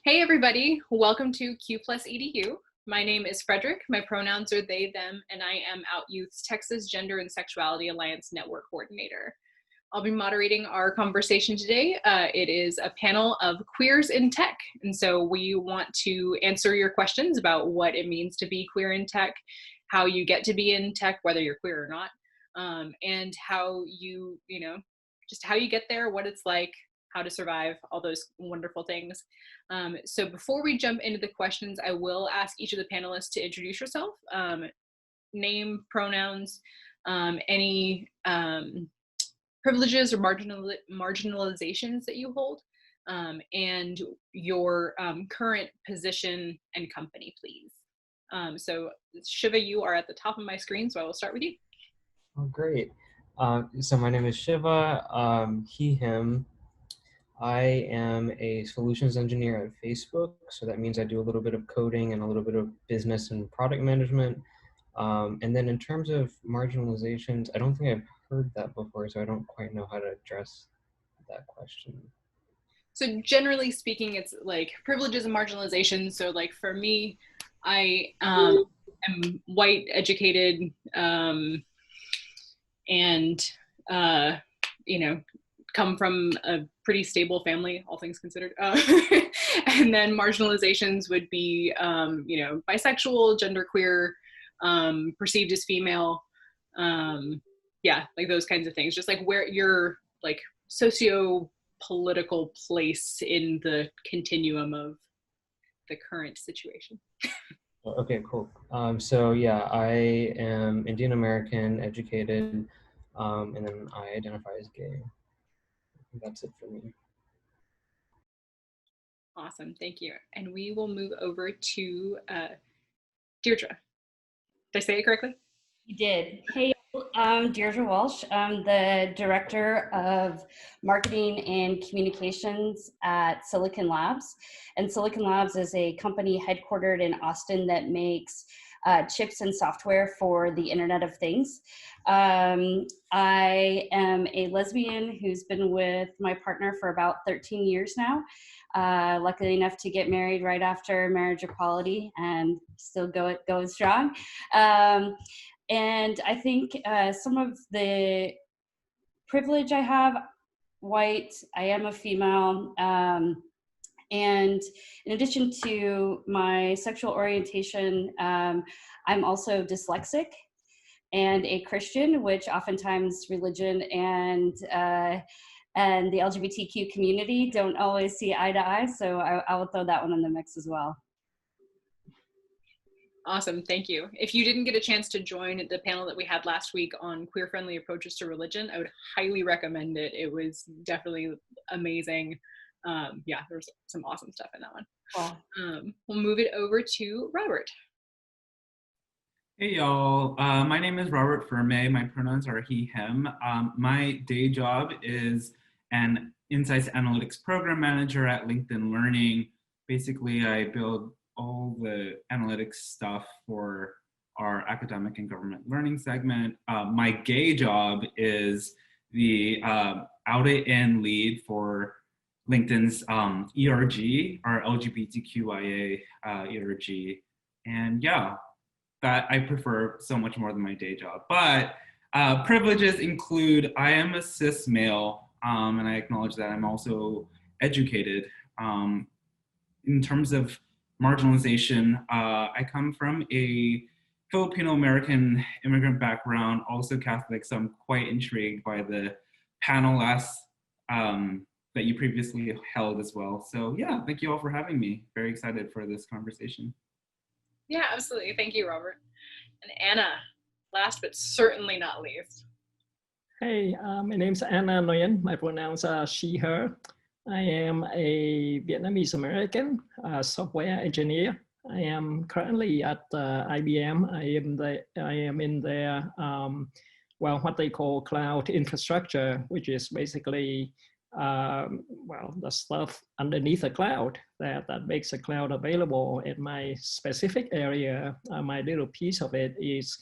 Hey everybody, welcome to Q Plus EDU. My name is Frederick, my pronouns are they, them, and I am Out Youth's Texas Gender and Sexuality Alliance Network Coordinator. I'll be moderating our conversation today. It is a panel of queers in tech, and so we want to answer your questions about what it means to be queer in tech, how you get to be in tech, whether you're queer or not, and how just how you get there, what it's like, how to survive, all those wonderful things. So before we jump into the questions, I will ask each of the panelists to introduce yourself, name, pronouns, any privileges or marginalizations that you hold, and your current position and company, please. So Shiva, you are at the top of my screen, so I will start with you. Oh, great. So my name is Shiva, he, him. I am a solutions engineer at Facebook, so that means I do a little bit of coding and a little bit of business and product management. And then in terms of marginalizations, I don't think I've heard that before, so I don't quite know how to address that question. So generally speaking, it's like privileges and marginalizations. So like for me, I am white, educated, and come from a pretty stable family, all things considered. And then marginalizations would be, bisexual, genderqueer, perceived as female. Yeah, like those kinds of things. Just like where your like socio-political place in the continuum of the current situation. Okay, cool. So yeah, I am Indian American, educated, and then I identify as gay. That's it for me. Awesome, thank you. And we will move over to Deirdre. Did I say it correctly? You did. Hey, I'm Deirdre Walsh. I'm the Director of Marketing and Communications at Silicon Labs. And Silicon Labs is a company headquartered in Austin that makes chips and software for the Internet of Things. I am a lesbian who's been with my partner for about 13 years now. Luckily enough to get married right after marriage equality and still going strong. And I think some of the privilege I have, white, I am a female, and in addition to my sexual orientation, I'm also dyslexic and a Christian, which oftentimes religion and the LGBTQ community don't always see eye to eye. So I will throw that one in the mix as well. Awesome, thank you. If you didn't get a chance to join the panel that we had last week on queer-friendly approaches to religion, I would highly recommend it. It was definitely amazing. Yeah, there's some awesome stuff in that one. Cool. We'll move it over to Robert. Hey y'all, my name is Robert Ferme. My pronouns are he, him. My day job is an Insights Analytics Program Manager at LinkedIn Learning. Basically, I build all the analytics stuff for our academic and government learning segment. My gay job is the out-it-in lead for LinkedIn's ERG, our LGBTQIA ERG. And yeah, that I prefer so much more than my day job. But privileges include, I am a cis male, and I acknowledge that I'm also educated. In terms of marginalization, I come from a Filipino-American immigrant background, also Catholic, so I'm quite intrigued by the panel that you previously held as well. So yeah, thank you all for having me. Very excited for this conversation. Yeah, absolutely. Thank you, Robert. And Anna, last but certainly not least. Hey, my name's Anna Nguyen. My pronouns are she, her. I am a Vietnamese American software engineer. I am currently at IBM. I am in their what they call cloud infrastructure, which is basically the stuff underneath the cloud that makes the cloud available. In my specific area, my little piece of it is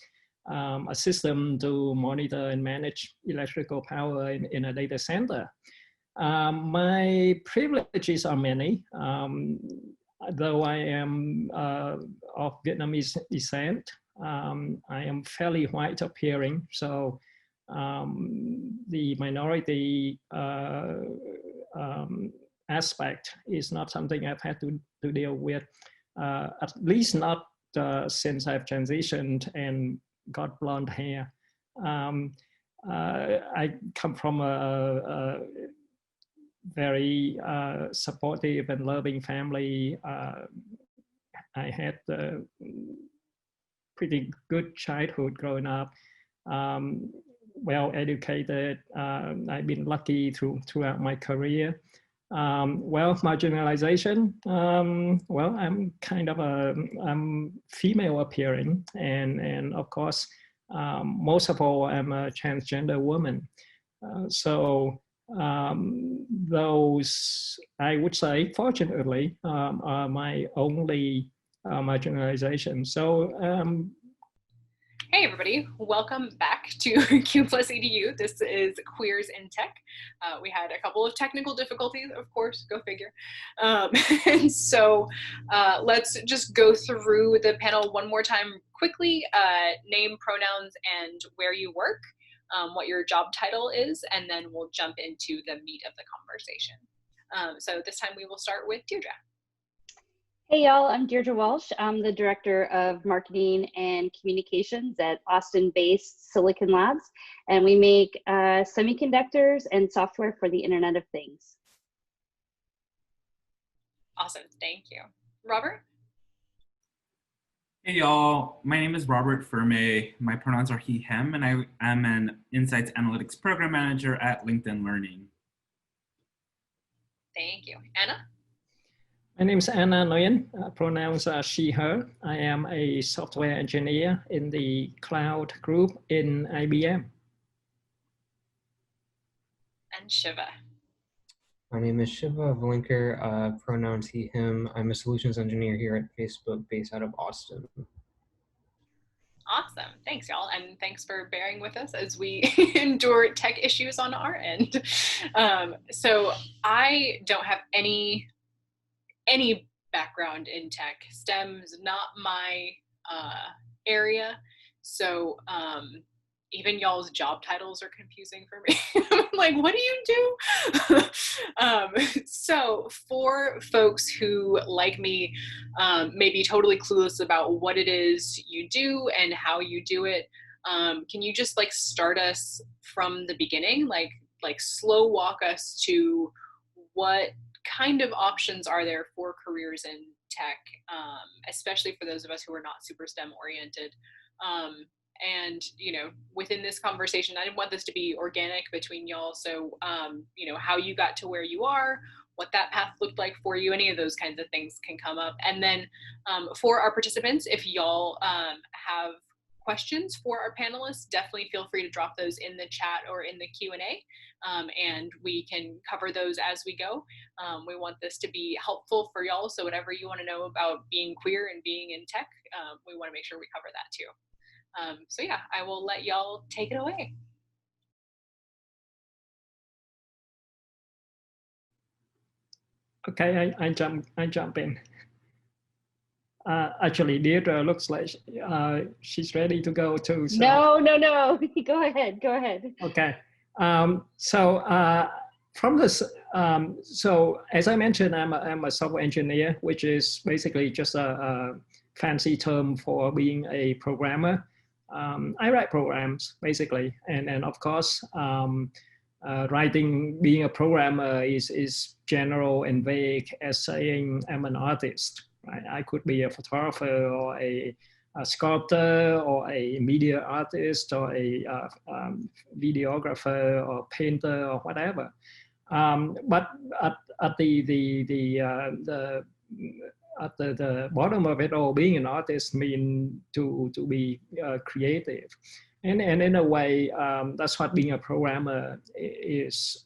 a system to monitor and manage electrical power in a data center. My privileges are many. though I am of Vietnamese descent, I am fairly white appearing. So the minority aspect is not something I've had to deal with, at least not since I've transitioned and got blonde hair. I come from a very supportive and loving family. I had a pretty good childhood growing up. Well educated. I've been lucky throughout my career. Well, marginalization. Well, I'm kind of I'm female appearing, and of course, most of all, I'm a transgender woman. So those, I would say, fortunately, are my only marginalization. So hey everybody, welcome back to Q Plus EDU. This is Queers in Tech. We had a couple of technical difficulties, of course, go figure. And so let's just go through the panel one more time quickly. Name, pronouns, and where you work, what your job title is, and then we'll jump into the meat of the conversation. So this time we will start with Deirdre. Hey y'all, I'm Deirdre Walsh. I'm the Director of Marketing and Communications at Austin-based Silicon Labs, and we make semiconductors and software for the Internet of Things. Awesome, thank you. Robert? Hey y'all, my name is Robert Ferme. My pronouns are he, him, and I am an Insights Analytics Program Manager at LinkedIn Learning. Thank you. Anna? my name is Anna Nguyen, pronouns are she, her. I am a software engineer in the cloud group in IBM. And Shiva. My name is Shiva Vlinker, pronouns he, him. I'm a solutions engineer here at Facebook based out of Austin. Awesome, thanks y'all, and thanks for bearing with us as we endure tech issues on our end. So I don't have any background in tech. STEM's not my area, so even y'all's job titles are confusing for me. I'm like, what do you do? So for folks who, like me, may be totally clueless about what it is you do and how you do it, can you just like start us from the beginning, like slow walk us to what kind of options are there for careers in tech, especially for those of us who are not super STEM oriented. And, you know, within this conversation, I didn't want this to be organic between y'all. So, you know, how you got to where you are, what that path looked like for you, any of those kinds of things can come up. And then for our participants, if y'all have questions for our panelists, definitely feel free to drop those in the chat or in the Q&A, and we can cover those as we go. We want this to be helpful for y'all, so whatever you want to know about being queer and being in tech, we want to make sure we cover that too. So yeah, I will let y'all take it away. Okay, I jump in. Actually, Deirdre looks like she's ready to go too. So. No. Go ahead. Okay. So from this, so as I mentioned, I'm a software engineer, which is basically just a fancy term for being a programmer. I write programs basically, and of course, being a programmer is general and vague as saying I'm an artist. Right? I could be a photographer or a sculptor or a media artist or a videographer or painter or whatever. But at the bottom of it all, being an artist means to be creative. And in a way, that's what being a programmer is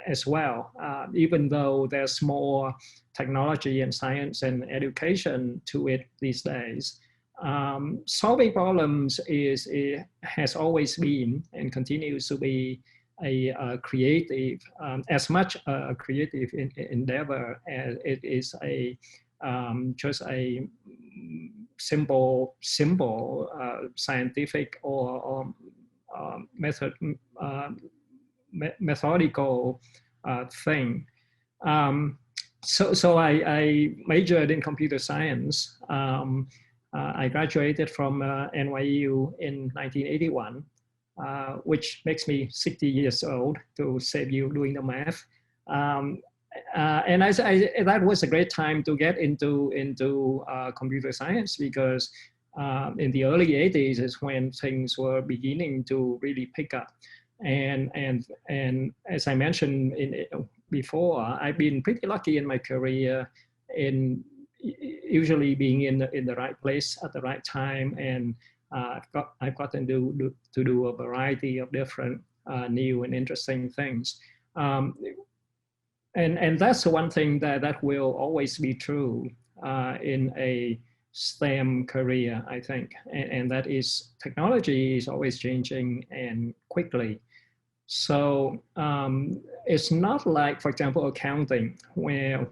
as well, even though there's more technology and science and education to it these days. Solving problems has always been and continues to be a creative, as much a creative endeavor as it is a just a simple scientific or methodical thing. So I majored in computer science. I graduated from NYU in 1981, which makes me 60 years old, to save you doing the math. And that was a great time to get into computer science, because in the early 80s is when things were beginning to really pick up. And as I mentioned before, I've been pretty lucky in my career in usually being in the right place at the right time, and I've gotten to do a variety of different new and interesting things. And that's the one thing that will always be true in a STEM career, I think, and that is technology is always changing and quickly. So it's not like, for example, accounting, where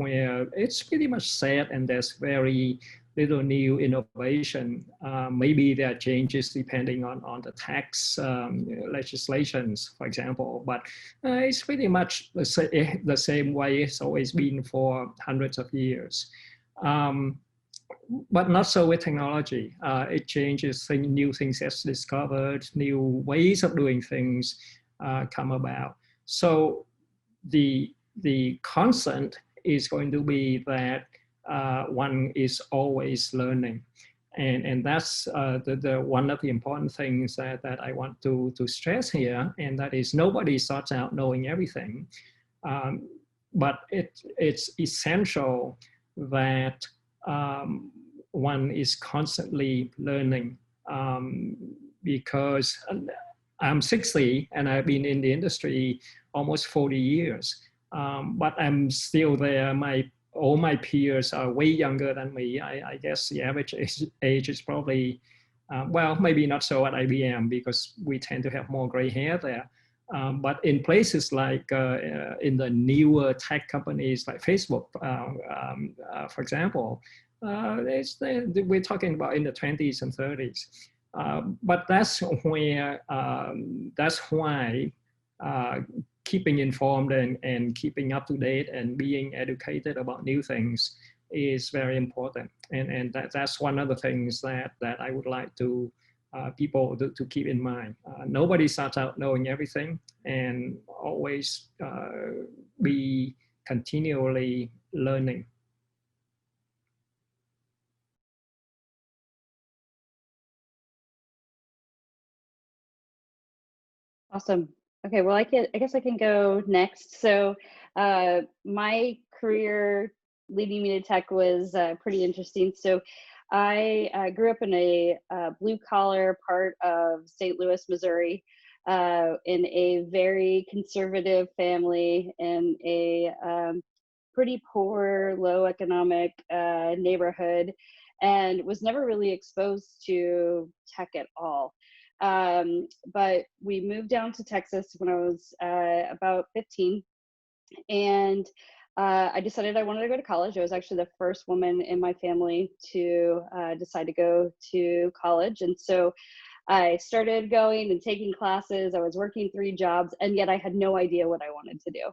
it's pretty much set and there's very little new innovation. Maybe there are changes depending on the tax legislations, for example, but it's pretty much the same way it's always been for hundreds of years. But not so with technology. It changes, new things gets discovered, new ways of doing things come about. So the constant is going to be that one is always learning. And that's the one of the important things that I want to stress here, and that is nobody starts out knowing everything. But it's essential that one is constantly learning, because I'm 60 and I've been in the industry almost 40 years, but I'm still there. All my peers are way younger than me. I guess the average age is probably, well, maybe not so at IBM, because we tend to have more gray hair there. But in places like in the newer tech companies like Facebook, for example, we're talking about in the 20s and 30s. But that's where, that's why keeping informed and keeping up to date and being educated about new things is very important. And that's one of the things that I would like to people to keep in mind. Nobody starts out knowing everything, and always be continually learning. Awesome. Okay, well, I guess I can go next. So my career leading me to tech was pretty interesting. So I grew up in a blue collar part of St. Louis, Missouri, in a very conservative family in a pretty poor, low economic neighborhood, and was never really exposed to tech at all. But we moved down to Texas when I was about 15, and I decided I wanted to go to college. I was actually the first woman in my family to decide to go to college, and so I started going and taking classes. I was working 3 jobs, and yet I had no idea what I wanted to do.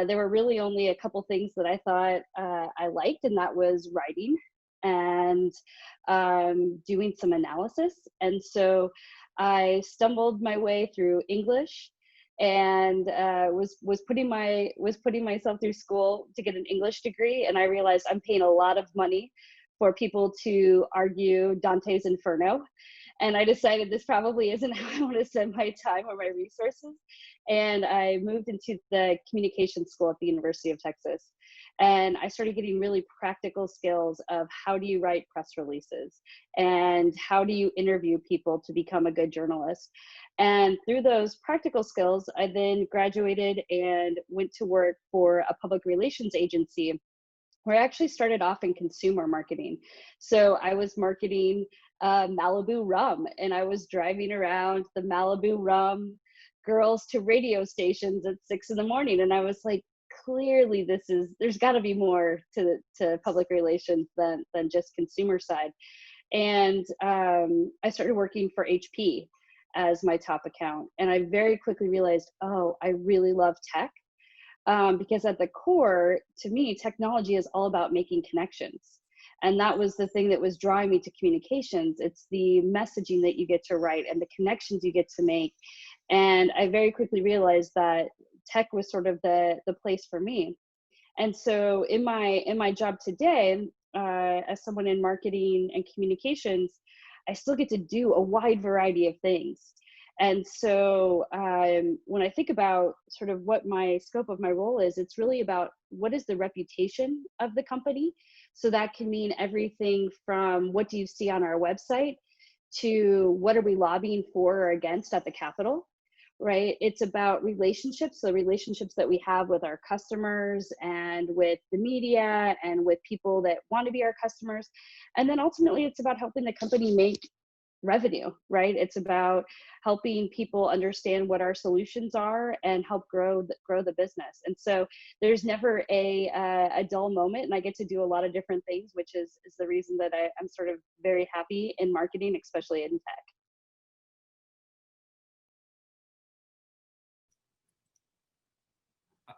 There were really only a couple things that I thought I liked, and that was writing and doing some analysis. And so I stumbled my way through English, and was putting myself through school to get an English degree. And I realized I'm paying a lot of money for people to argue Dante's Inferno. And I decided this probably isn't how I want to spend my time or my resources. And I moved into the communication school at the University of Texas. And I started getting really practical skills of how do you write press releases and how do you interview people to become a good journalist. And through those practical skills, I then graduated and went to work for a public relations agency, where I actually started off in consumer marketing. So I was marketing Malibu rum, and I was driving around the Malibu rum girls to radio stations at 6 in the morning. And I was like, clearly there's got to be more to public relations than just consumer side. And I started working for HP as my top account. And I very quickly realized, oh, I really love tech. Because at the core, to me, technology is all about making connections. And that was the thing that was drawing me to communications. It's the messaging that you get to write and the connections you get to make. And I very quickly realized that tech was sort of the place for me. And so in my job today, as someone in marketing and communications, I still get to do a wide variety of things. And so when I think about sort of what my scope of my role is, it's really about what is the reputation of the company. So that can mean everything from what do you see on our website to what are we lobbying for or against at the Capitol, right? It's about relationships, so relationships that we have with our customers and with the media and with people that want to be our customers. And then ultimately it's about helping the company make revenue, right? It's about helping people understand what our solutions are and help grow the business. And so there's never a dull moment, and I get to do a lot of different things, which is the reason that I'm sort of very happy in marketing, especially in tech.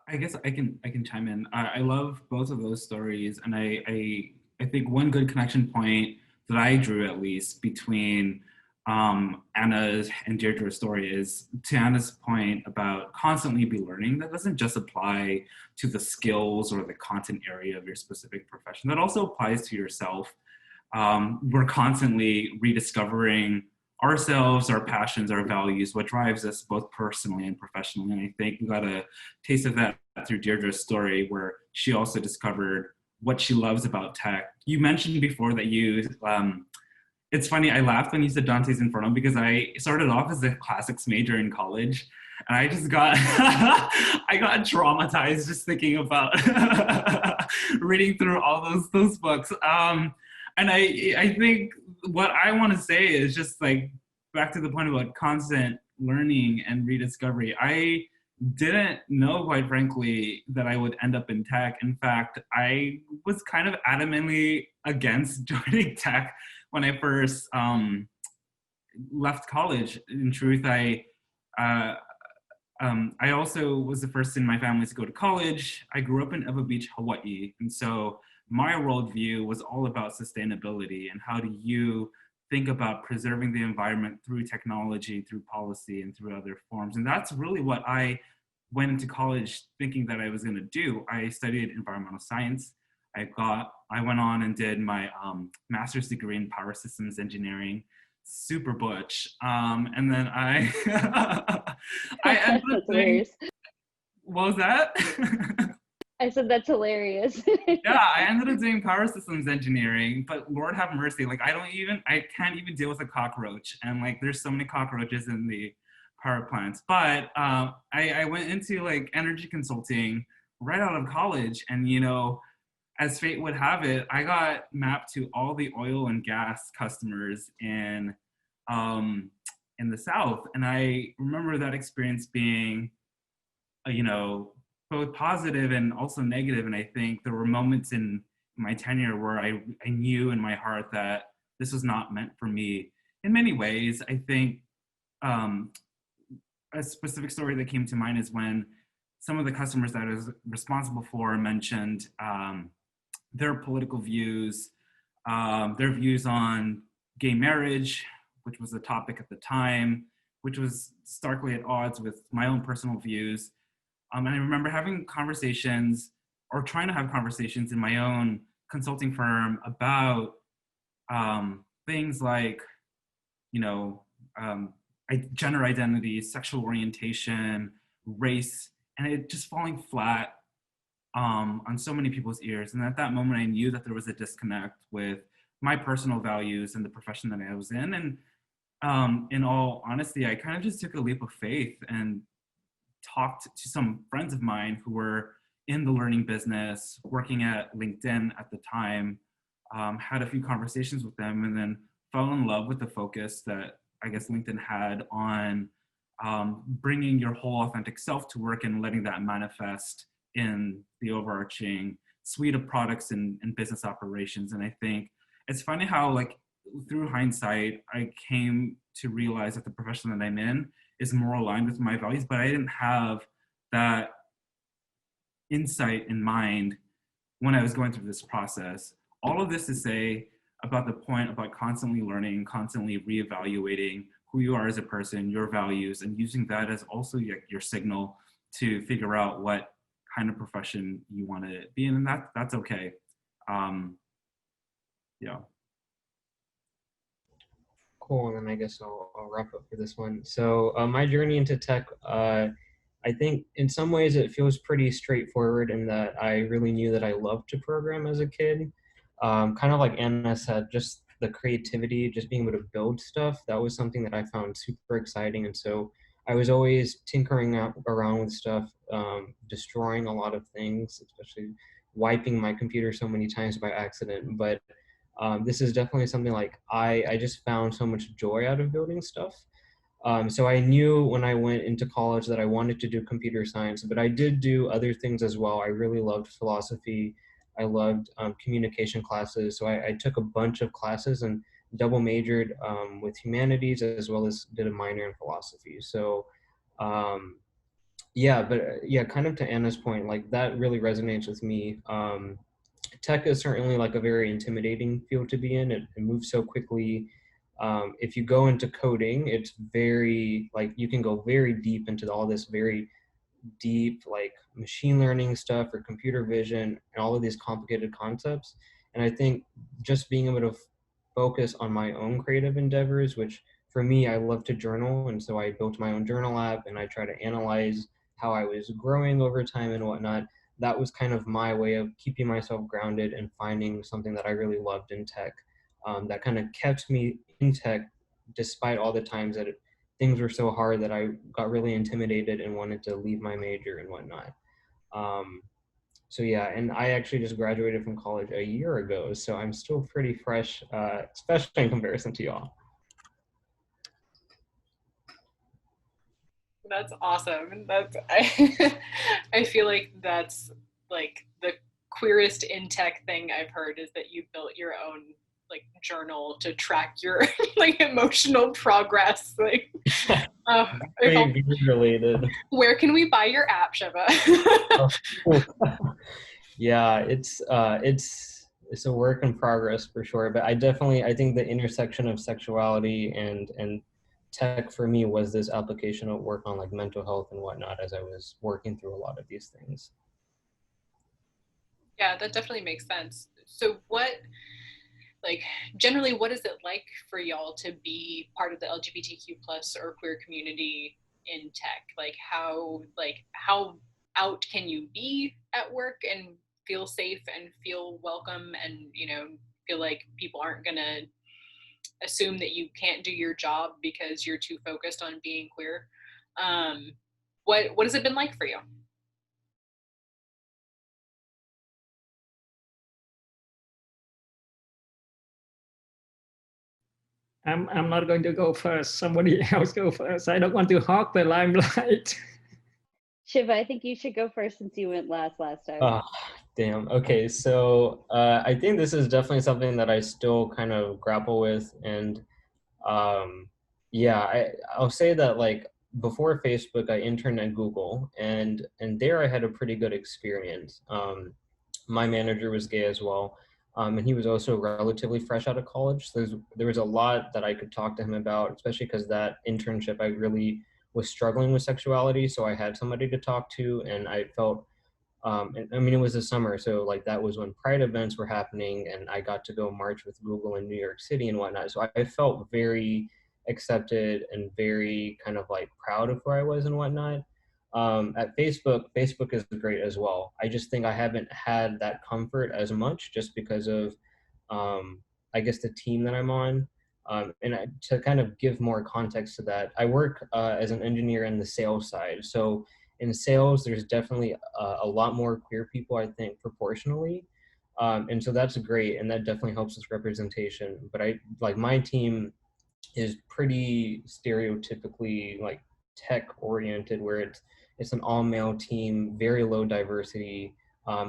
I guess I can chime in. I love both of those stories, and I think one good connection point that I drew, at least, between Anna's and Deirdre's story is, to Anna's point about constantly be learning, that doesn't just apply to the skills or the content area of your specific profession. That also applies to yourself. We're constantly rediscovering ourselves, our passions, our values, what drives us both personally and professionally. And I think we got a taste of that through Deirdre's story, where she also discovered what she loves about tech. You mentioned before that you, it's funny, I laughed when you said Dante's Inferno, because I started off as a classics major in college. And I just got, I got traumatized just thinking about reading through all those books. And I think what I want to say is just like, back to the point about constant learning and rediscovery. I didn't know, quite frankly, that I would end up in tech. In fact, I was kind of adamantly against joining tech when I first left college. In truth, I also was the first in my family to go to college. I grew up in Ewa Beach, Hawaii. And so my worldview was all about sustainability and how do you think about preserving the environment through technology, through policy, and through other forms. And that's really what I went into college thinking that I was going to do. I studied environmental science. I went on and did my master's degree in power systems engineering, super butch. And then I ended up doing, what was that? I said that's hilarious. Yeah, I ended up doing power systems engineering, but Lord have mercy, like I can't even deal with a cockroach, and like there's so many cockroaches in the power plants. But I went into like energy consulting right out of college, and you know, as fate would have it, I got mapped to all the oil and gas customers in the South, and I remember that experience being, you know, both positive and also negative. And I think there were moments in my tenure where I knew in my heart that this was not meant for me. In many ways, I think a specific story that came to mind is when some of the customers that I was responsible for mentioned their political views, their views on gay marriage, which was a topic at the time, which was starkly at odds with my own personal views. And I remember having conversations, or trying to have conversations in my own consulting firm about things like, you know, gender identity, sexual orientation, race, and it just falling flat on so many people's ears. And at that moment, I knew that there was a disconnect with my personal values and the profession that I was in. And in all honesty, I kind of just took a leap of faith and talked to some friends of mine who were in the learning business, working at LinkedIn at the time, had a few conversations with them, and then fell in love with the focus that I guess LinkedIn had on bringing your whole authentic self to work and letting that manifest in the overarching suite of products and business operations. And I think it's funny how, like, through hindsight, I came to realize that the profession that I'm in is more aligned with my values, but I didn't have that insight in mind when I was going through this process. All of this to say about the point about constantly learning, constantly reevaluating who you are as a person, your values, and using that as also your signal to figure out what kind of profession you want to be in, and that's okay. Yeah. Cool, and then I guess I'll wrap up for this one. So my journey into tech, I think in some ways it feels pretty straightforward in that I really knew that I loved to program as a kid. Kind of like Anna said, just the creativity, just being able to build stuff, that was something that I found super exciting. And so I was always tinkering around with stuff, destroying a lot of things, especially wiping my computer so many times by accident. But this is definitely something like I just found so much joy out of building stuff. So I knew when I went into college that I wanted to do computer science, but I did do other things as well. I really loved philosophy. I loved communication classes. So I took a bunch of classes and double majored with humanities as well as did a minor in philosophy. So yeah, but yeah, kind of to Anna's point, like that really resonates with me. Tech is certainly like a very intimidating field to be in. It moves so quickly. If you go into coding, it's very like you can go very deep into all this very deep like machine learning stuff or computer vision and all of these complicated concepts. And I think just being able to focus on my own creative endeavors, which for me, I love to journal. And so I built my own journal app and I try to analyze how I was growing over time and whatnot. That was kind of my way of keeping myself grounded and finding something that I really loved in tech, that kind of kept me in tech despite all the times that things were so hard that I got really intimidated and wanted to leave my major and whatnot. So yeah, and I actually just graduated from college a year ago, so I'm still pretty fresh, especially in comparison to y'all. That's awesome. I feel like that's like the queerest in tech thing I've heard is that you built your own like journal to track your like emotional progress. Like, Very related. Where can we buy your app, Shiva? Yeah, it's a work in progress for sure, but I think the intersection of sexuality and tech for me was this application of work on like mental health and whatnot as I was working through a lot of these things. Yeah, that definitely makes sense. So generally, what is it like for y'all to be part of the LGBTQ plus or queer community in tech? Like how out can you be at work and feel safe and feel welcome and, feel like people aren't gonna assume that you can't do your job because you're too focused on being queer? What has it been like for you? I'm not going to go first. Somebody else go first. I don't want to hog the limelight. Shiva, I think you should go first since you went last time. Oh, damn. Okay, so I think this is definitely something that I still kind of grapple with, and yeah, I'll say that like before Facebook, I interned at Google, and there I had a pretty good experience. My manager was gay as well, and he was also relatively fresh out of college. So there was a lot that I could talk to him about, especially because that internship I really was struggling with sexuality, so I had somebody to talk to, and I felt and I mean, it was the summer, so like that was when Pride events were happening, and I got to go march with Google in New York City and whatnot. So I felt very accepted and very kind of like proud of where I was and whatnot. At Facebook is great as well. I just think I haven't had that comfort as much just because of, I guess, the team that I'm on. To kind of give more context to that, I work as an engineer in the sales side. So in sales, there's definitely a lot more queer people, I think, proportionally. And so that's great. And that definitely helps with representation. But my team is pretty stereotypically like tech oriented, where It's an all-male team, very low diversity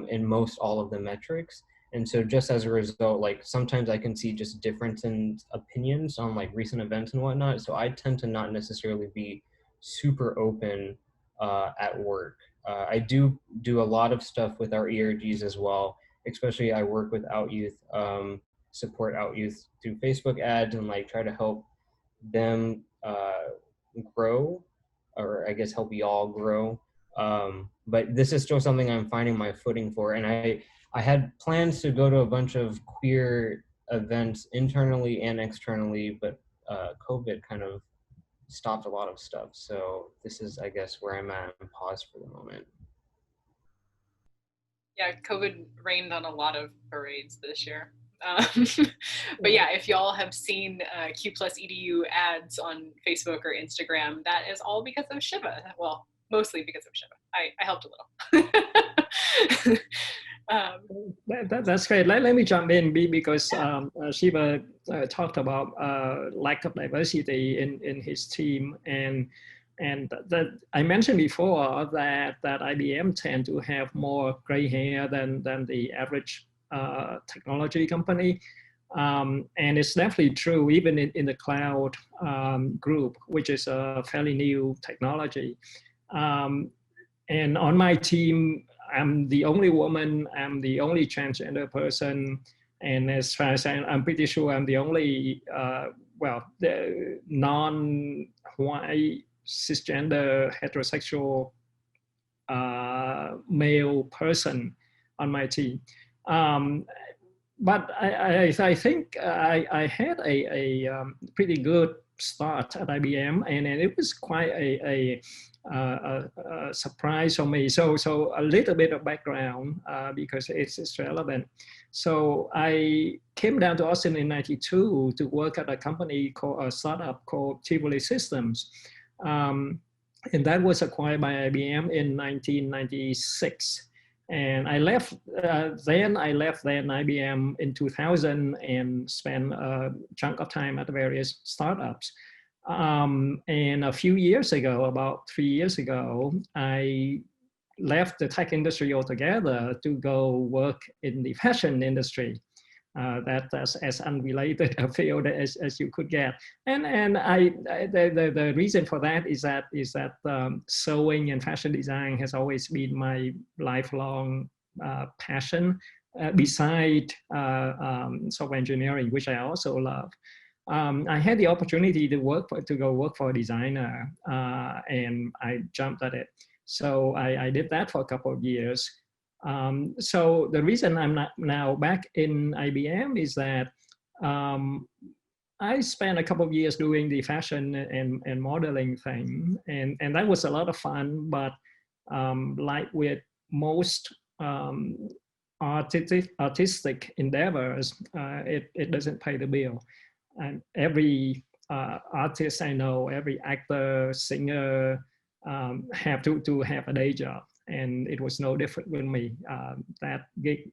in most all of the metrics. And so just as a result, like sometimes I can see just difference in opinions on like recent events and whatnot. So I tend to not necessarily be super open at work. I do a lot of stuff with our ERGs as well. Especially I work with Out Youth, support Out Youth through Facebook ads and like try to help them grow, or I guess help y'all grow. But this is still something I'm finding my footing for. And I had plans to go to a bunch of queer events internally and externally, but COVID kind of stopped a lot of stuff. So this is, I guess, where I'm at and pause for the moment. Yeah, COVID rained on a lot of parades this year. But yeah, if y'all have seen Q Plus EDU ads on Facebook or Instagram, that is all because of Shiva. Well, mostly because of Shiva. I helped a little. That's great. Let me jump in because Shiva talked about lack of diversity in his team, and that I mentioned before that IBM tend to have more gray hair than the average technology company, and it's definitely true even in the cloud group, which is a fairly new technology. And on my team, I'm the only woman, I'm the only transgender person, and as far as I'm pretty sure I'm the only, the non-white, cisgender, heterosexual male person on my team. But I think I had a pretty good start at IBM, and it was quite a surprise for me. So a little bit of background because it's relevant. So I came down to Austin in '92 to work at a company called a startup called Tivoli Systems, and that was acquired by IBM in 1996. And I left IBM in 2000 and spent a chunk of time at various startups. And a few years ago, about 3 years ago, I left the tech industry altogether to go work in the fashion industry. That's as unrelated a field as you could get, and the reason for that is that sewing and fashion design has always been my lifelong passion, beside software engineering, which I also love. I had the opportunity to go work for a designer, and I jumped at it. So I did that for a couple of years. So the reason I'm not now back in IBM is that I spent a couple of years doing the fashion and modeling thing, and that was a lot of fun. But like with most artistic endeavors, it doesn't pay the bill. And every artist I know, every actor, singer, have to have a day job. And it was no different with me. That gig,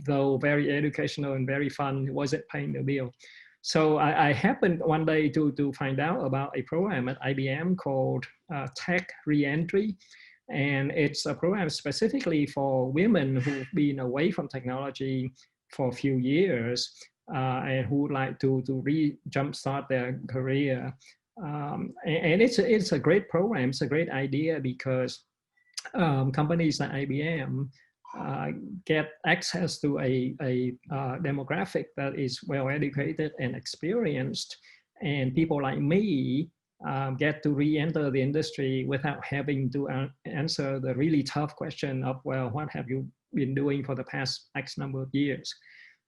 though very educational and very fun, wasn't paying the bill. So I happened one day to find out about a program at IBM called Tech Reentry. And it's a program specifically for women who've been away from technology for a few years and who would like to jumpstart their career. And it's a great program. It's a great idea because companies like IBM get access to a demographic that is well educated and experienced, and people like me get to re-enter the industry without having to answer the really tough question of, well, what have you been doing for the past X number of years?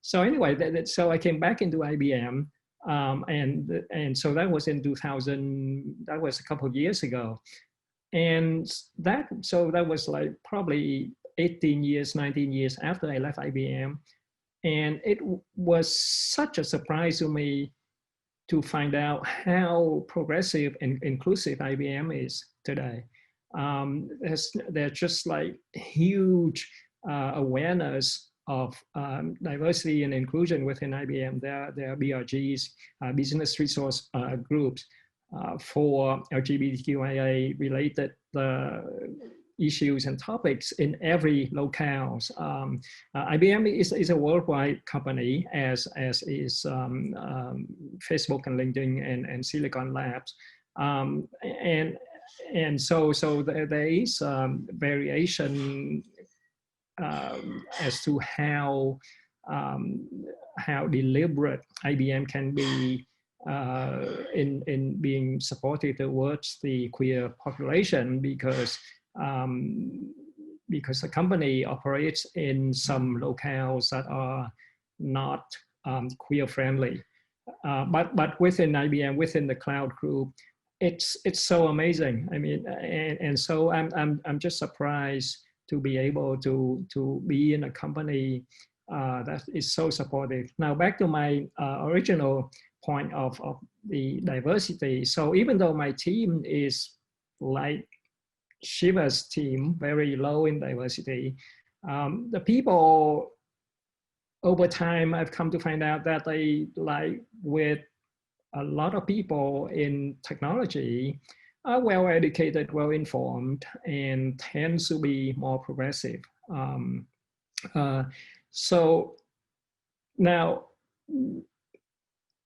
So anyway, so I came back into IBM, and so that was in 2000. That was a couple of years ago. And that was like probably 18 years, 19 years after I left IBM. And it was such a surprise to me to find out how progressive and inclusive IBM is today. There's just like huge awareness of diversity and inclusion within IBM. There are BRGs, business resource groups. for LGBTQIA related issues and topics in every locales. IBM is a worldwide company, as is Facebook and LinkedIn and Silicon Labs, and so there is variation as to how deliberate IBM can be in being supportive towards the queer population, because the company operates in some locales that are not queer friendly. But within IBM, within the cloud group, it's so amazing. I mean, and so I'm just surprised to be able to be in a company that is so supportive. Now back to my original point of the diversity. So even though my team is like Shiva's team, very low in diversity, the people over time I've come to find out that they, like with a lot of people in technology, are well educated, well informed, and tends to be more progressive. So now,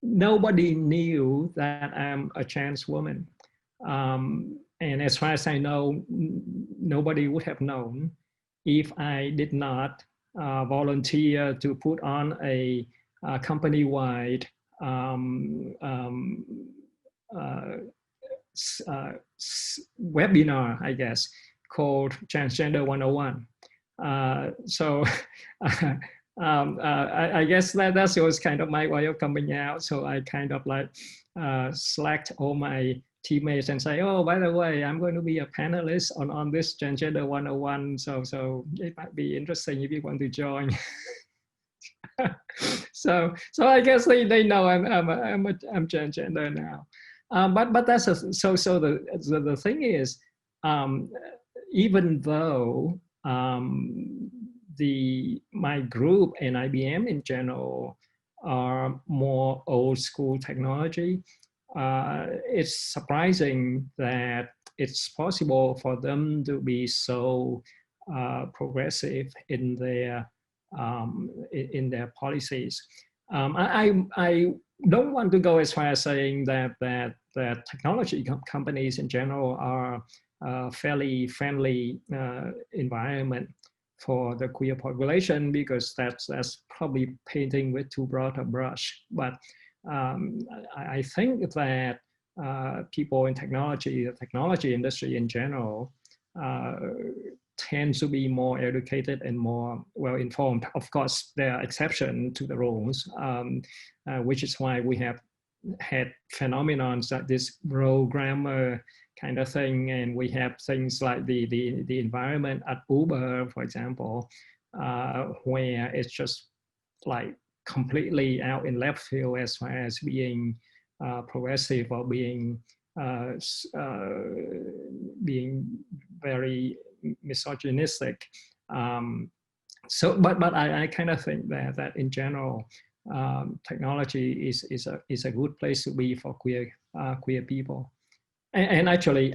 nobody knew that I'm a trans woman. And as far as I know, nobody would have known if I did not volunteer to put on a company-wide webinar, I guess, called Transgender 101. So I guess that was kind of my way of coming out. So I kind of like slacked all my teammates and say, oh, by the way, I'm going to be a panelist on this Transgender 101. So it might be interesting if you want to join. So I guess they know I'm transgender now. But that's so the thing is, even though my group and IBM in general are more old school technology, it's surprising that it's possible for them to be so progressive in their policies. I don't want to go as far as saying that technology companies in general are a fairly friendly environment for the queer population, because that's probably painting with too broad a brush. But I think that people in technology, the technology industry in general, tends to be more educated and more well-informed. Of course, there are exceptions to the rules, which is why we have had phenomena like this bro grammar kind of thing, and we have things like the environment at Uber, for example, where it's just like completely out in left field as far as being progressive or being very misogynistic. So, but I kind of think that in general, technology is a good place to be for queer people. And actually,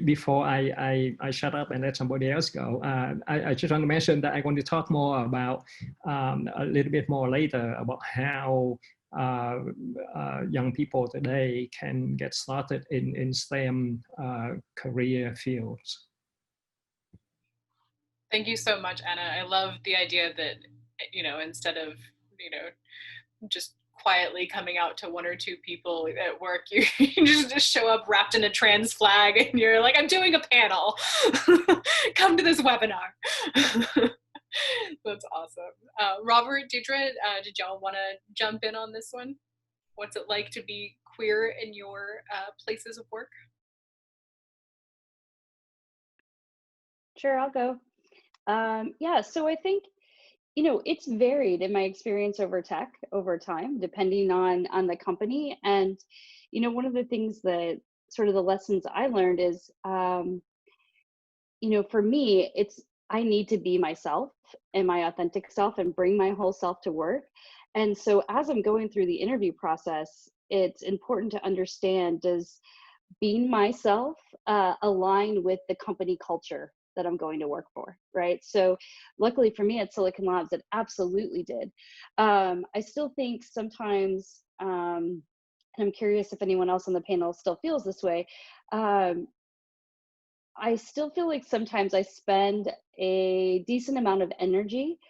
before I shut up and let somebody else go, I just want to mention that I want to talk more about a little bit more later about how young people today can get started in STEM career fields. Thank you so much, Anna. I love the idea that, instead of, just quietly coming out to one or two people at work, you just show up wrapped in a trans flag and you're like, I'm doing a panel. Come to this webinar. That's awesome. Robert, Deidre, did y'all want to jump in on this one? What's it like to be queer in your places of work? Sure, I'll go. Yeah, so I think, it's varied in my experience over time, depending on the company. And, one of the things that sort of the lessons I learned is, for me, I need to be myself and my authentic self and bring my whole self to work. And so as I'm going through the interview process, it's important to understand, being myself, aligned with the company culture that I'm going to work for, right? So luckily for me at Silicon Labs, it absolutely did. I still think sometimes, and I'm curious if anyone else on the panel still feels this way, um, I still feel like sometimes I spend a decent amount of energy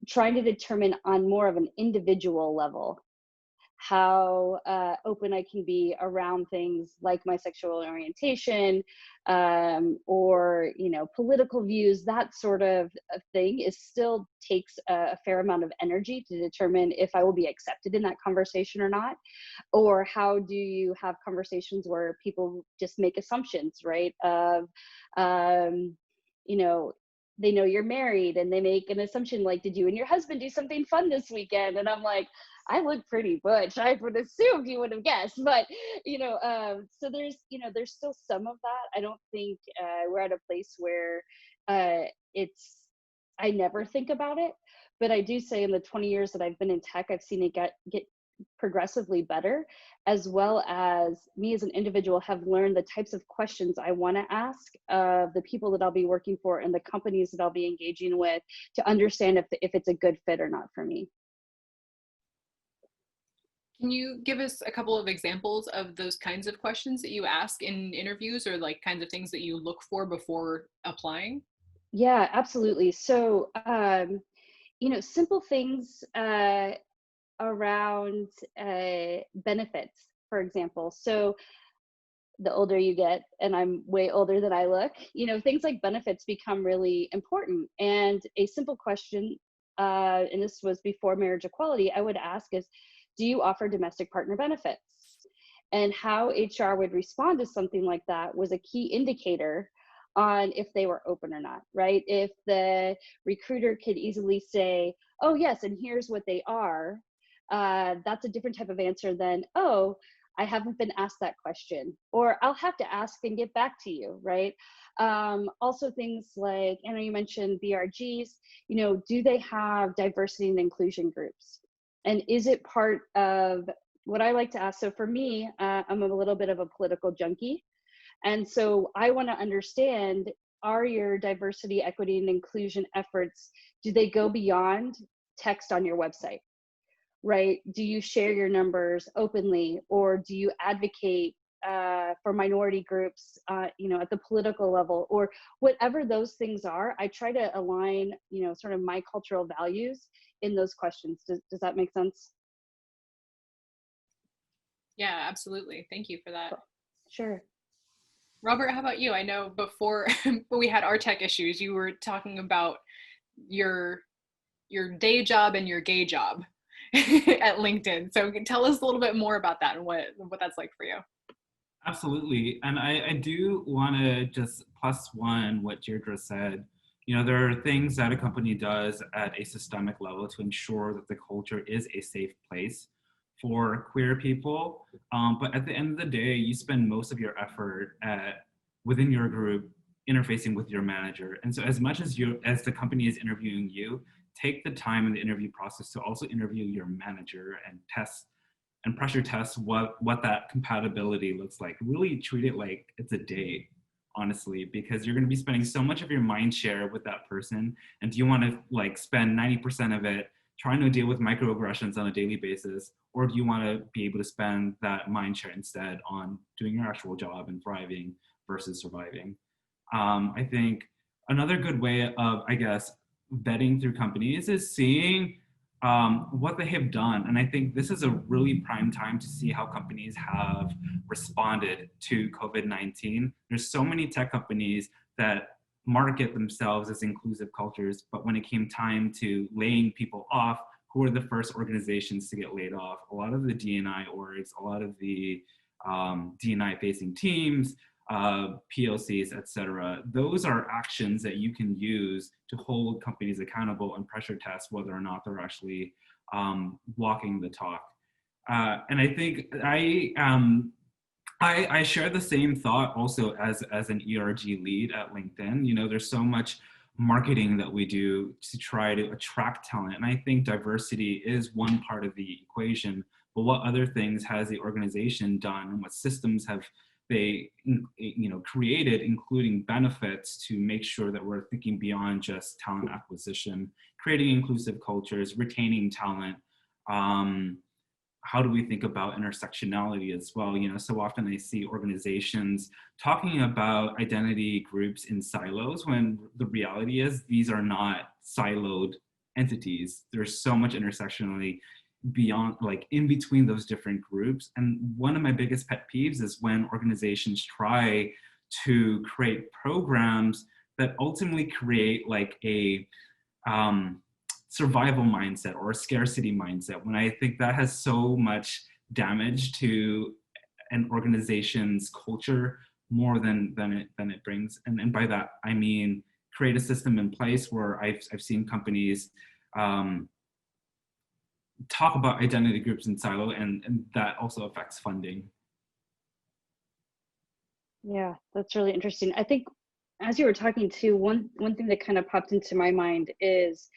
trying to determine on more of an individual level how open I can be around things like my sexual orientation, or political views. That sort of thing is still takes a fair amount of energy to determine if I will be accepted in that conversation or not. Or how do you have conversations where people just make assumptions, right? Of you know they know you're married and they make an assumption like, did you and your husband do something fun this weekend? And I'm like, I look pretty butch. I would assume you would have guessed, but so there's still some of that. I don't think we're at a place where it's. I never think about it, but I do say in the 20 years that I've been in tech, I've seen it get progressively better, as well as me as an individual have learned the types of questions I want to ask of the people that I'll be working for and the companies that I'll be engaging with to understand if it's a good fit or not for me. Can you give us a couple of examples of those kinds of questions that you ask in interviews, or like kinds of things that you look for before applying? Yeah, absolutely. So, simple things around benefits, for example. So the older you get, and I'm way older than I look, things like benefits become really important. And a simple question, and this was before marriage equality, I would ask is, do you offer domestic partner benefits? And how HR would respond to something like that was a key indicator on if they were open or not, right? If the recruiter could easily say, oh yes, and here's what they are, that's a different type of answer than, oh, I haven't been asked that question, or I'll have to ask and get back to you, right? Also things like, I know you mentioned BRGs, do they have diversity and inclusion groups? And is it part of what I like to ask? So for me, I'm a little bit of a political junkie. And so I want to understand, are your diversity, equity, and inclusion efforts, do they go beyond text on your website? Right? Do you share your numbers openly, or do you advocate for minority groups, at the political level, or whatever those things are? I try to align, sort of my cultural values in those questions. Does that make sense? Yeah, absolutely. Thank you for that. Sure. Robert, how about you? I know before we had our tech issues, you were talking about your day job and your gay job at LinkedIn. So tell us a little bit more about that and what that's like for you. Absolutely. And I do want to just plus one what Deirdre said. There are things that a company does at a systemic level to ensure that the culture is a safe place for queer people. But at the end of the day, you spend most of your effort within your group interfacing with your manager. And so as much as the company is interviewing you, take the time in the interview process to also interview your manager and test and pressure test what that compatibility looks like. Really treat it like it's a date, honestly, because you're going to be spending so much of your mind share with that person. And do you want to spend 90% of it trying to deal with microaggressions on a daily basis, or do you want to be able to spend that mind share instead on doing your actual job and thriving versus surviving? I think another good way of, vetting through companies is seeing what they have done. And I think this is a really prime time to see how companies have responded to COVID-19. There's so many tech companies that market themselves as inclusive cultures, but when it came time to laying people off, who are the first organizations to get laid off? A lot of the D&I orgs, a lot of the D&I facing teams, PLCs, etc. Those are actions that you can use to hold companies accountable and pressure test whether or not they're actually walking the talk. And I think I share the same thought also as an ERG lead at LinkedIn. There's so much marketing that we do to try to attract talent. And I think diversity is one part of the equation, but what other things has the organization done and what systems have they created, including benefits to make sure that we're thinking beyond just talent acquisition, creating inclusive cultures, retaining talent. How do we think about intersectionality as well? So often I see organizations talking about identity groups in silos when the reality is these are not siloed entities. There's so much intersectionality beyond, like in between those different groups. And one of my biggest pet peeves is when organizations try to create programs that ultimately create like a survival mindset or a scarcity mindset, when I think that has so much damage to an organization's culture more than it brings. And by that I mean create a system in place where I've seen companies talk about identity groups in silo, and that also affects funding. Yeah, that's really interesting. I think as you were talking too, one thing that kind of popped into my mind is,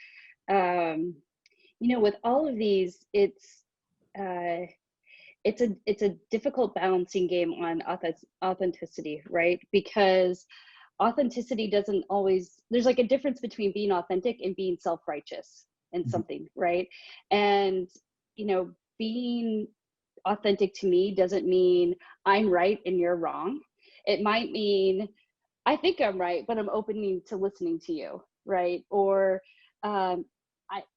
with all of these, it's a difficult balancing game on authenticity, right? Because authenticity doesn't always, there's like a difference between being authentic and being self-righteous in something, right? And being authentic to me doesn't mean I'm right and you're wrong. It might mean I think I'm right, but I'm open to listening to you, right? Or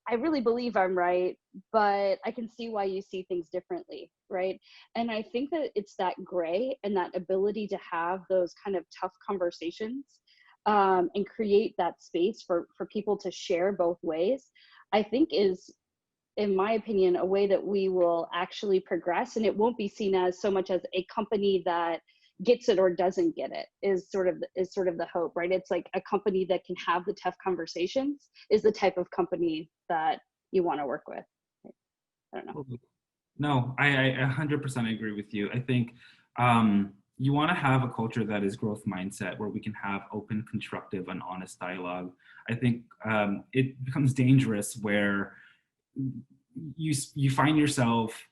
I really believe I'm right, but I can see why you see things differently, right? And I think that it's that gray and that ability to have those kind of tough conversations and create that space for people to share both ways, I think is, in my opinion, a way that we will actually progress. And it won't be seen as so much as a company that gets it or doesn't get it is sort of the hope, right? It's like a company that can have the tough conversations is the type of company that you want to work with. I don't know. No, I 100% agree with you. I think you want to have a culture that is growth mindset, where we can have open, constructive, and honest dialogue. I think it becomes dangerous where you find yourself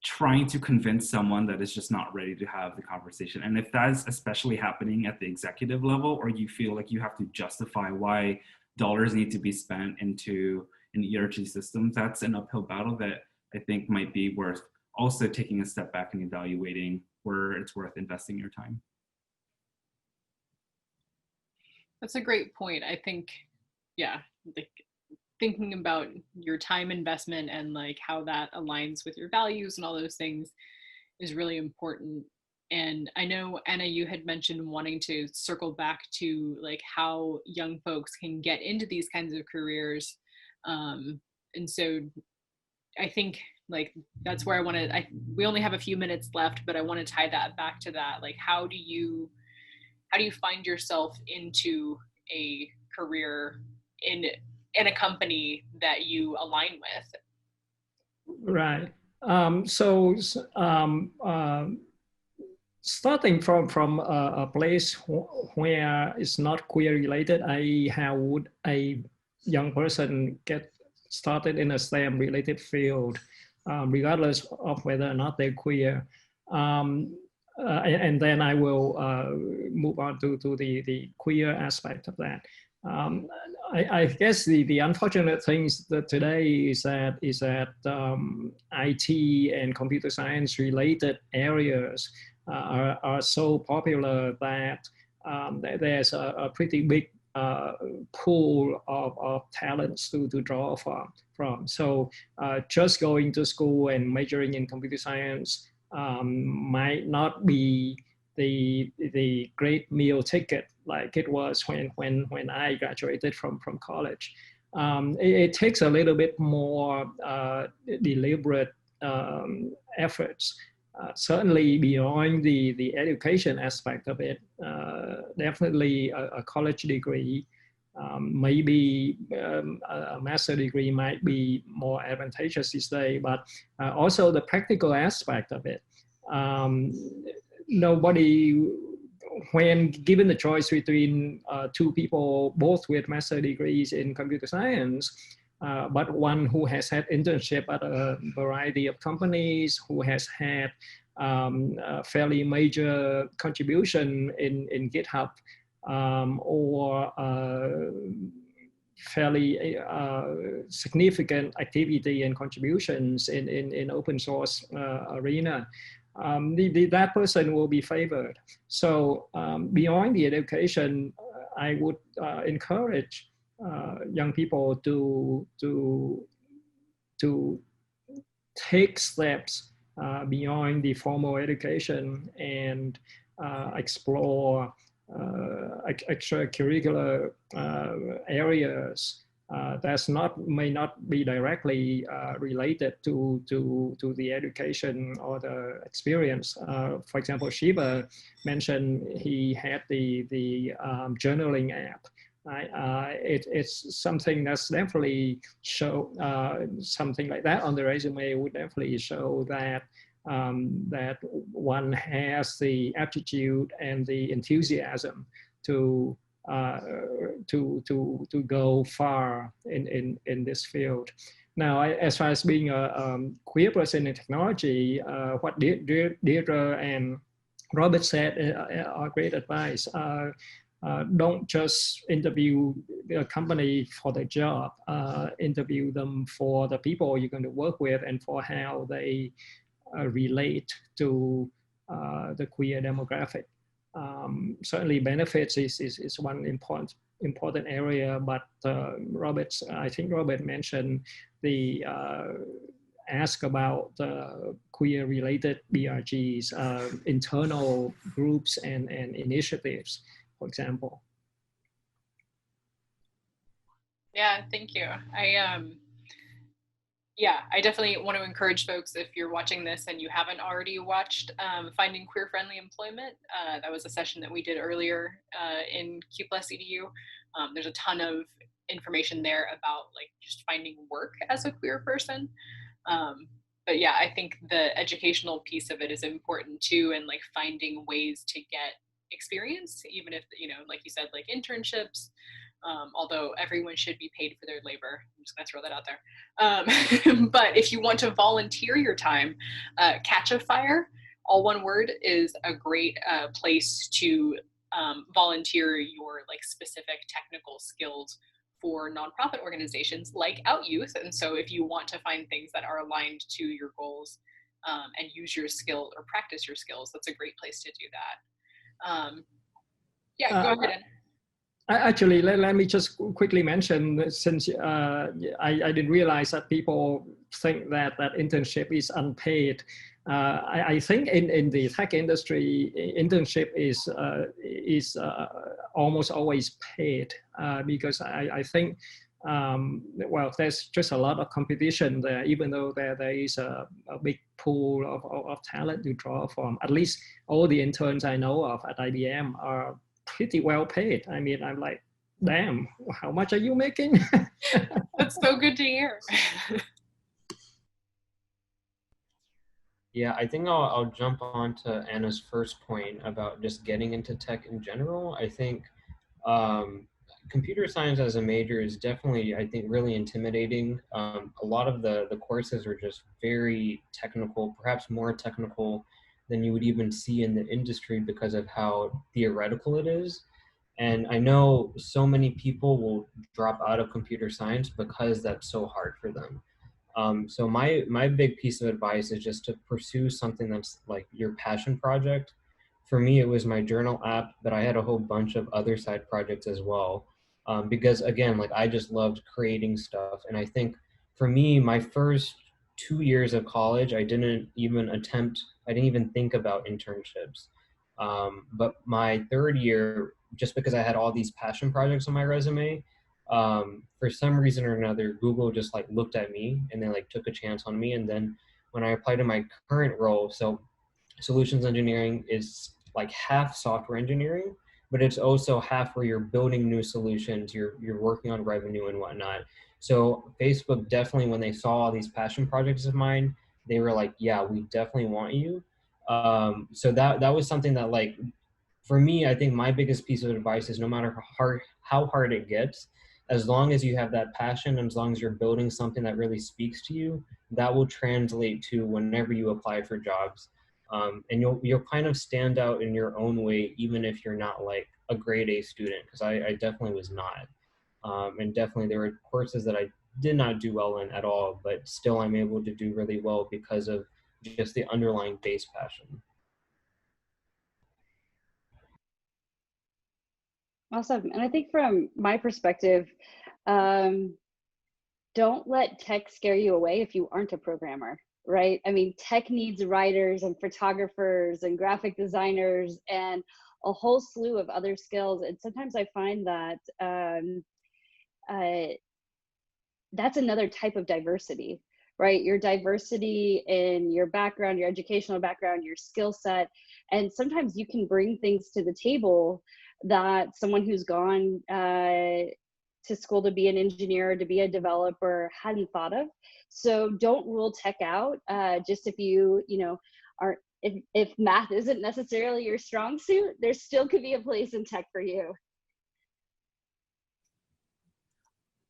trying to convince someone that is just not ready to have the conversation. And if that's especially happening at the executive level, or you feel like you have to justify why dollars need to be spent into an ERG system, that's an uphill battle that I think might be worth also taking a step back and evaluating where it's worth investing your time. That's a great point. I think, yeah, like thinking about your time investment and like how that aligns with your values and all those things is really important. And I know, Anna, you had mentioned wanting to circle back to like how young folks can get into these kinds of careers. And so I think like that's where we only have a few minutes left, but I want to tie that back to that. Like, how do you find yourself into a career in a company that you align with? Right. Starting from a place where it's not queer related, how would a young person get started in a STEM related field, regardless of whether or not they're queer? And then I will move on to the queer aspect of that. I guess the unfortunate things that today is that IT and computer science related areas are so popular that there's a pretty big pool of talents to draw from. So just going to school and majoring in computer science might not be the great meal ticket like it was when I graduated from college. It takes a little bit more deliberate efforts, certainly beyond the education aspect of it. Definitely a college degree, maybe a master degree might be more advantageous these days, but also the practical aspect of it. Nobody, when given the choice between two people, both with master degrees in computer science, but one who has had internship at a variety of companies, who has had fairly major contribution in GitHub, or fairly significant activity and contributions in open source arena, that person will be favored. So beyond the education, I would encourage young people to take steps beyond the formal education and explore extracurricular areas may not be directly related to the education or the experience. For example, Shiva mentioned he had the journaling app. It's something that's definitely show something like that on the resume would definitely show that that one has the aptitude and the enthusiasm to go far in this field. Now, as far as being a queer person in technology, what Deirdre and Robert said are great advice. Don't just interview a company for the job, interview them for the people you're going to work with and for how they relate to the queer demographic. Certainly benefits is one important area, but I think Robert mentioned the ask about queer related BRGs, internal groups and initiatives, for example. Yeah, thank you. I definitely want to encourage folks, if you're watching this and you haven't already watched Finding Queer Friendly Employment, that was a session that we did earlier in Q Plus EDU. There's a ton of information there about like just finding work as a queer person. But yeah, I think the educational piece of it is important too, and like finding ways to get experience, even if, you know, like you said, like internships, although everyone should be paid for their labor. I'm just gonna throw that out there. But if you want to volunteer your time, Catch a Fire, all one word, is a great place to volunteer your like specific technical skills for nonprofit organizations like Out Youth. And so if you want to find things that are aligned to your goals and use your skill or practice your skills, that's a great place to do that. Yeah, go ahead. Actually, let me just quickly mention, since I didn't realize that people think that internship is unpaid. I think in the tech industry, internship is almost always paid because I think, well, there's just a lot of competition there, even though there is a big pool of talent to draw from. At least all the interns I know of at IBM are pretty well paid. I mean, I'm like, damn, how much are you making? That's so good to hear. Yeah, I think I'll jump on to Anna's first point about just getting into tech in general. I think computer science as a major is definitely, I think, really intimidating. A lot of the courses are just very technical, perhaps more technical than you would even see in the industry because of how theoretical it is. And I know so many people will drop out of computer science because that's so hard for them. So my big piece of advice is just to pursue something that's like your passion project. For me, it was my journal app, but I had a whole bunch of other side projects as well. Because again, like I just loved creating stuff. And I think for me, my first 2 years of college, I didn't even think about internships. But my third year, just because I had all these passion projects on my resume, for some reason or another, Google just like looked at me and they like took a chance on me. And then when I applied to my current role, so solutions engineering is like half software engineering, but it's also half where you're building new solutions, you're working on revenue and whatnot. So Facebook definitely, when they saw all these passion projects of mine, they were like, yeah, we definitely want you. So that was something that, like, for me, I think my biggest piece of advice is no matter how hard it gets, as long as you have that passion and as long as you're building something that really speaks to you, that will translate to whenever you apply for jobs. And you'll kind of stand out in your own way, even if you're not like a grade A student, because I definitely was not. And definitely there were courses that I did not do well in at all, but still I'm able to do really well because of just the underlying base passion. Awesome. And I think from my perspective, don't let tech scare you away if you aren't a programmer, right? I mean, tech needs writers and photographers and graphic designers and a whole slew of other skills. And sometimes I find that that's another type of diversity, right? Your diversity in your background, your educational background, your skill set. And sometimes you can bring things to the table that someone who's gone to school to be an engineer, to be a developer hadn't thought of. So don't rule tech out. Just if you know, are if math isn't necessarily your strong suit, there still could be a place in tech for you.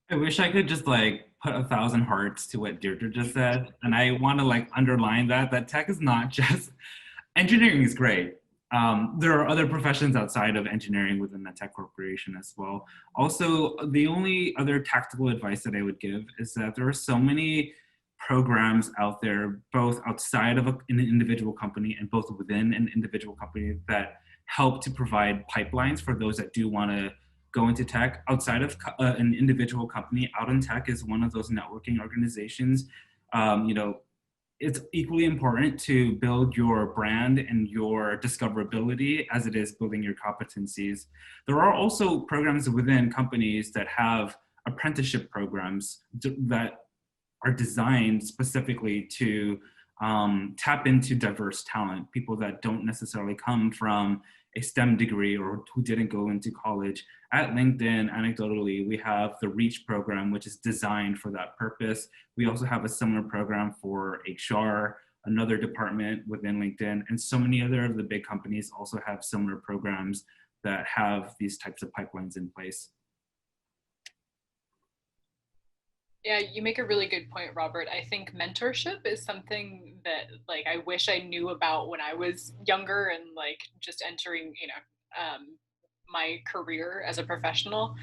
I wish I could just like put 1,000 hearts to what Deirdre just said. And I want to like underline that tech is not just, engineering is great. There are other professions outside of engineering within the tech corporation as well. Also, the only other tactical advice that I would give is that there are so many programs out there, both outside of an individual company and both within an individual company, that help to provide pipelines for those that do want to go into tech. Outside of an individual company, Out in Tech is one of those networking organizations. You know, it's equally important to build your brand and your discoverability as it is building your competencies. There are also programs within companies that have apprenticeship programs that are designed specifically to tap into diverse talent, people that don't necessarily come from a STEM degree or who didn't go into college. At LinkedIn, anecdotally, we have the REACH program, which is designed for that purpose. We also have a similar program for HR, another department within LinkedIn, and so many other of the big companies also have similar programs that have these types of pipelines in place. Yeah, you make a really good point, Robert. I think mentorship is something that like I wish I knew about when I was younger and like just entering, you know, my career as a professional.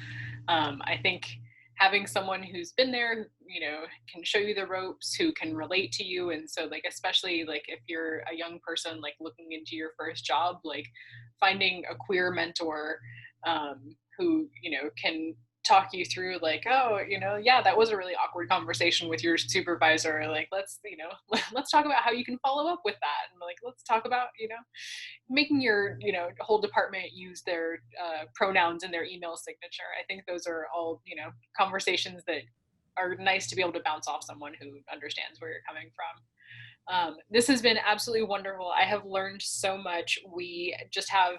I think having someone who's been there, you know, can show you the ropes, who can relate to you. And so like, especially like if you're a young person, like looking into your first job, like finding a queer mentor who, you know, can talk you through like, oh, you know, yeah, that was a really awkward conversation with your supervisor. Like, let's, you know, let's talk about how you can follow up with that. And like, let's talk about, you know, making your, you know, whole department use their pronouns in their email signature. I think those are all, you know, conversations that are nice to be able to bounce off someone who understands where you're coming from. This has been absolutely wonderful. I have learned so much. We just have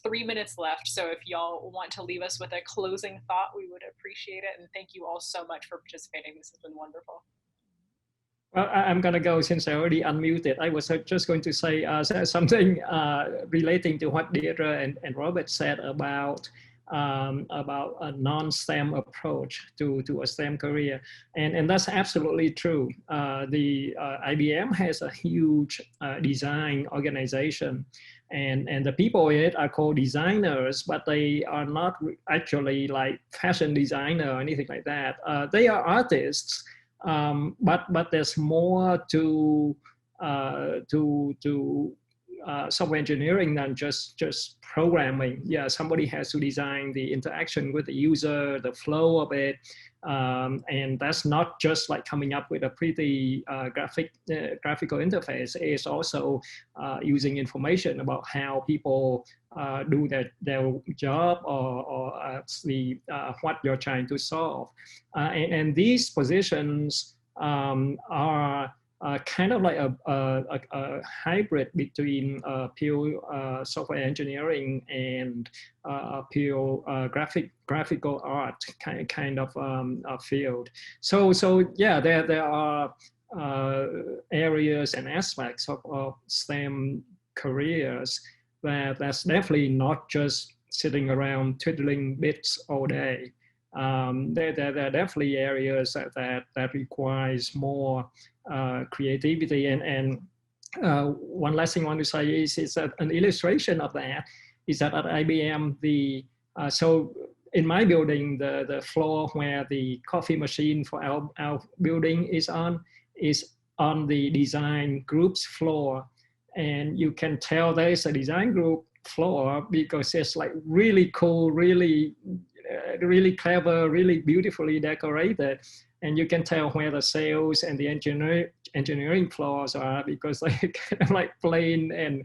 3 minutes left. So if y'all want to leave us with a closing thought, we would appreciate it. And thank you all so much for participating. This has been wonderful. Well, I'm going to go since I already unmuted. I was just going to say something relating to what Deirdre and Robert said about a non-STEM approach to a STEM career. And that's absolutely true. IBM has a huge design organization. And the people in it are called designers, but they are not actually like fashion designer or anything like that. They are artists. But there's more to software engineering than just programming. Yeah, somebody has to design the interaction with the user, the flow of it, and that's not just like coming up with a pretty graphical interface. It's also using information about how people do their job or actually what you're trying to solve. And these positions are kind of like a hybrid between pure software engineering and pure graphical art kind of field. So yeah, there are areas and aspects of STEM careers that's definitely not just sitting around twiddling bits all day. There are definitely areas that requires more creativity and one last thing I want to say is that an illustration of that is that at IBM, so in my building, the floor where the coffee machine for our building is on the design group's floor. And you can tell there is a design group floor because it's like really cool, really clever, really beautifully decorated. And you can tell where the sales and the engineering floors are because they kind of like plain and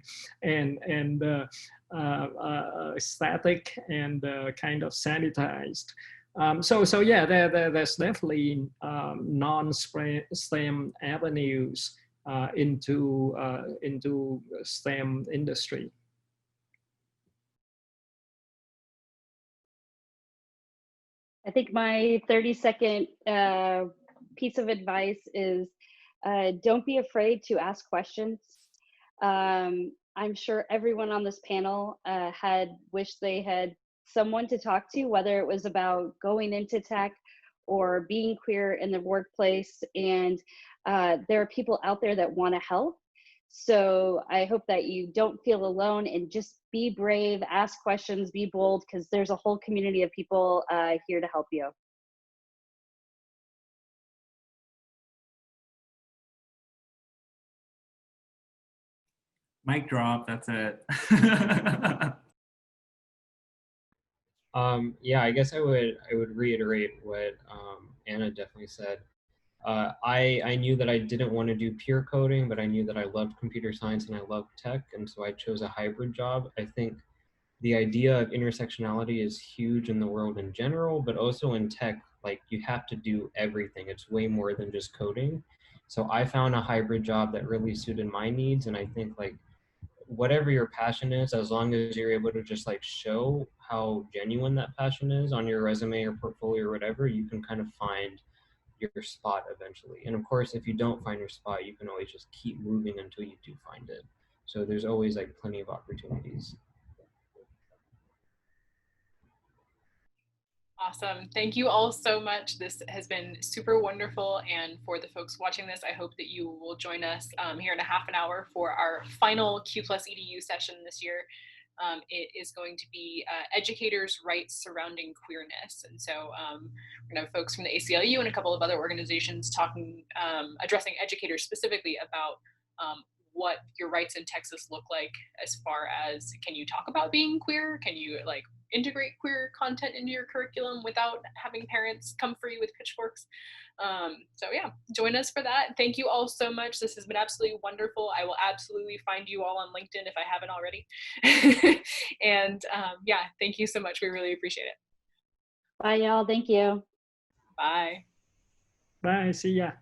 static and kind of sanitized. So yeah, there's definitely non-STEM avenues into STEM industry. I think my 30-second piece of advice is don't be afraid to ask questions. I'm sure everyone on this panel had wished they had someone to talk to, whether it was about going into tech or being queer in the workplace. And there are people out there that want to help. So I hope that you don't feel alone and just be brave, ask questions, be bold, because there's a whole community of people here to help you. Mic drop, that's it. Yeah, I guess I would reiterate what Anna definitely said. I knew that I didn't want to do pure coding, but I knew that I loved computer science and I loved tech, and so I chose a hybrid job. I think the idea of intersectionality is huge in the world in general, but also in tech, like you have to do everything. It's way more than just coding. So I found a hybrid job that really suited my needs, and I think like whatever your passion is, as long as you're able to just like show how genuine that passion is on your resume or portfolio or whatever, you can kind of find your spot eventually. And of course, if you don't find your spot, you can always just keep moving until you do find it. So there's always like plenty of opportunities. Awesome. Thank you all so much. This has been super wonderful. And for the folks watching this, I hope that you will join us here in a half an hour for our final Q+ EDU session this year. It is going to be educators' rights surrounding queerness. And so we're going to have folks from the ACLU and a couple of other organizations talking, addressing educators specifically about what your rights in Texas look like as far as, can you talk about being queer? Can you like integrate queer content into your curriculum without having parents come for you with pitchforks? So yeah, join us for that. Thank you all so much. This has been absolutely wonderful. I will absolutely find you all on LinkedIn if I haven't already. And yeah, thank you so much. We really appreciate it. Bye, y'all. Thank you. Bye. Bye. See ya.